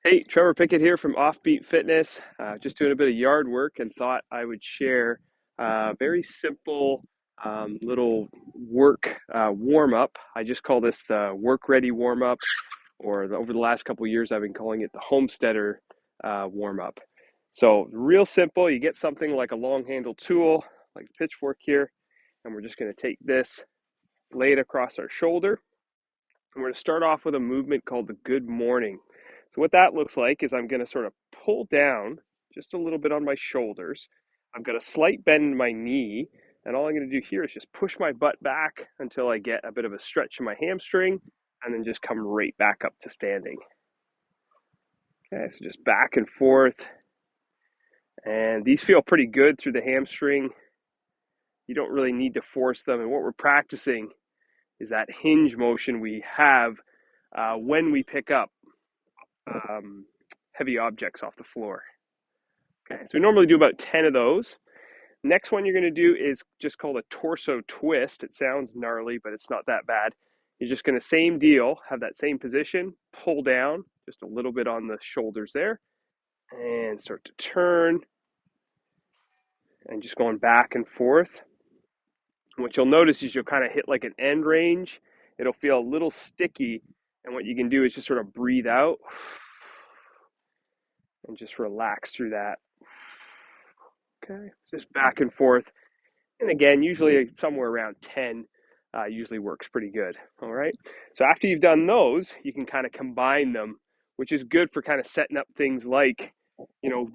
Hey, Trevor Pickett here from Offbeat Fitness. Just doing a bit of yard work and thought I would share a very simple little work warm up. I just call this the work ready warm up, or over the last couple of years, I've been calling it the Homesteader warm up. So, real simple. You get something like a long handled tool, like a pitchfork here, and we're just going to take this, lay it across our shoulder, and we're going to start off with a movement called the good morning. So what that looks like is I'm going to sort of pull down just a little bit on my shoulders. I've got a slight bend in my knee, and all I'm going to do here is just push my butt back until I get a bit of a stretch in my hamstring, and then just come right back up to standing. Okay, so just back and forth. And these feel pretty good through the hamstring. You don't really need to force them. And what we're practicing is that hinge motion we have when we pick up heavy objects off the floor. Okay, so we normally do about 10 of those. Next one you're going to do is just called a torso twist. It sounds gnarly, but it's not that bad. You're just going to, same deal, have that same position, pull down just a little bit on the shoulders there, and start to turn, and just going back and forth. And what you'll notice is you'll kind of hit like an end range. It'll feel a little sticky, and what you can do is just sort of breathe out and just relax through that. Okay, just back and forth. And again, usually somewhere around 10 usually works pretty good. All right. So after you've done those, you can kind of combine them, which is good for kind of setting up things like,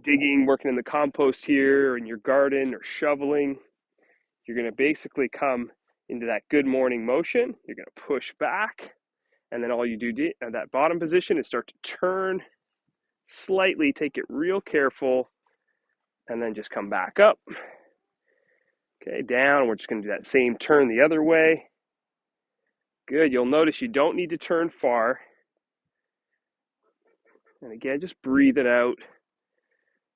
digging, working in the compost here, or in your garden, or shoveling. You're going to basically come into that good morning motion. You're going to push back. And then all you do at that bottom position is start to turn slightly, take it real careful, and then just come back up. Okay, down. We're just going to do that same turn the other way. Good. You'll notice you don't need to turn far. And again, just breathe it out.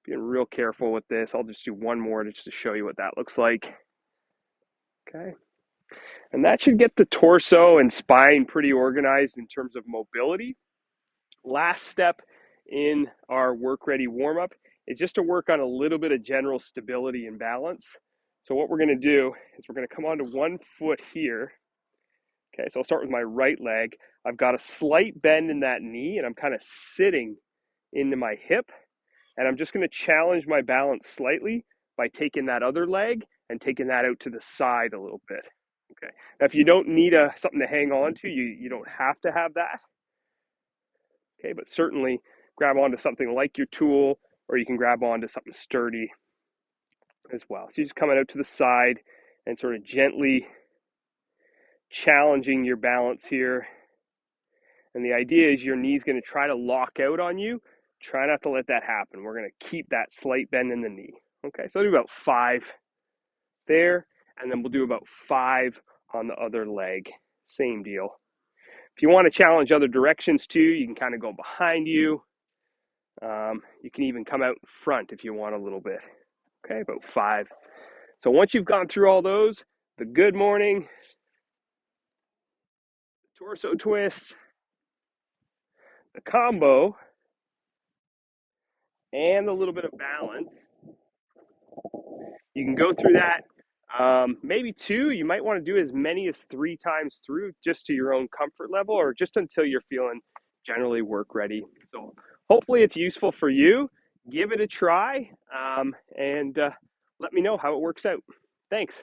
Being real careful with this. I'll just do one more just to show you what that looks like. Okay. And that should get the torso and spine pretty organized in terms of mobility. Last step in our work ready warm up is just to work on a little bit of general stability and balance. So what we're going to do is we're going to come onto one foot here. Okay, so I'll start with my right leg. I've got a slight bend in that knee, and I'm kind of sitting into my hip. And I'm just going to challenge my balance slightly by taking that other leg and taking that out to the side a little bit. Okay. Now, if you don't need something to hang on to, you don't have to have that. Okay, but certainly grab onto something like your tool, or you can grab onto something sturdy as well. So you're just coming out to the side and sort of gently challenging your balance here. And the idea is your knee's going to try to lock out on you. Try not to let that happen. We're going to keep that slight bend in the knee. Okay, so I'll do about 5 there, and then we'll do about 5 on the other leg. Same deal. If you want to challenge other directions too, you can kind of go behind you. You can even come out in front if you want a little bit. Okay, about 5. So once you've gone through all those, the good morning, the torso twist, the combo, and a little bit of balance, you can go through that. Maybe 2. You might want to do as many as 3 times through, just to your own comfort level, or just until you're feeling generally work ready. So hopefully it's useful for you. Give it a try, and let me know how it works out. Thanks.